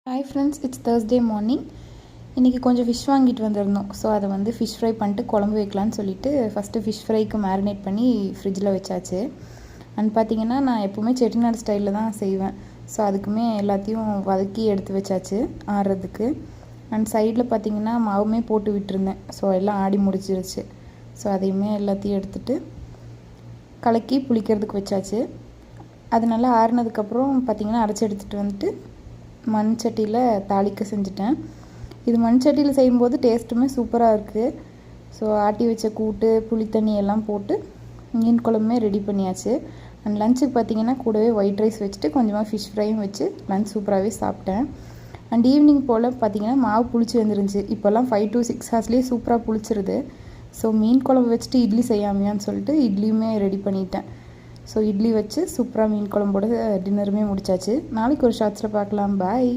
Hi friends, it's Thursday morning. இன்றைக்கி கொஞ்சம் fish வாங்கிட்டு வந்திருந்தோம். ஸோ அதை வந்து ஃபிஷ் ஃப்ரை பண்ணிட்டு குழம்பு வைக்கலான்னு சொல்லிட்டு ஃபஸ்ட்டு ஃபிஷ் ஃப்ரைக்கு மேரினேட் பண்ணி ஃப்ரிட்ஜில் வச்சாச்சு. அண்ட் பார்த்திங்கன்னா நான் எப்போவுமே செட்டிநாடு ஸ்டைலில் தான் செய்வேன். ஸோ அதுக்குமே எல்லாத்தையும் வதக்கி எடுத்து வச்சாச்சு ஆடுறதுக்கு. அண்ட் சைடில் பார்த்திங்கன்னா மாவுமே போட்டு விட்டுருந்தேன். ஸோ எல்லாம் ஆடி முடிச்சிருச்சு. ஸோ அதையுமே எல்லாத்தையும் எடுத்துகிட்டு கலக்கி புளிக்கிறதுக்கு வச்சாச்சு. அது நல்லா ஆறுனதுக்கப்புறம் பார்த்திங்கன்னா அரைச்சி எடுத்துகிட்டு வந்துட்டு மண் சட்டியில் தாளிக்க செஞ்சுட்டேன். இது மண் சட்டியில் செய்யும்போது டேஸ்ட்டுமே சூப்பராக இருக்குது. ஸோ ஆட்டி வச்ச கூட்டு புளி தண்ணி எல்லாம் போட்டு மீன் குழம்புமே ரெடி பண்ணியாச்சு. அண்ட் லஞ்சுக்கு பார்த்திங்கன்னா கூடவே ஒயிட் ரைஸ் வச்சுட்டு கொஞ்சமாக ஃபிஷ் ஃப்ரையும் வச்சு லஞ்ச் சூப்பராகவே சாப்பிட்டேன். அண்ட் ஈவினிங் போல் பார்த்திங்கன்னா மாவு புளிச்சு வந்துருந்துச்சு. இப்போல்லாம் 5 to 6 ஹவர்ஸ்லேயே சூப்பராக புளிச்சிருது. ஸோ மீன் குழம்பு வச்சுட்டு இட்லி செய்யாமையான்னு சொல்லிட்டு இட்லியுமே ரெடி பண்ணிட்டேன். ஸோ இட்லி வச்சு சூப்பராக மீன் குழம்போட டின்னருமே முடிச்சாச்சு. நாளைக்கு ஒரு ஷார்ட்ஸில் பார்க்கலாம். பாய்.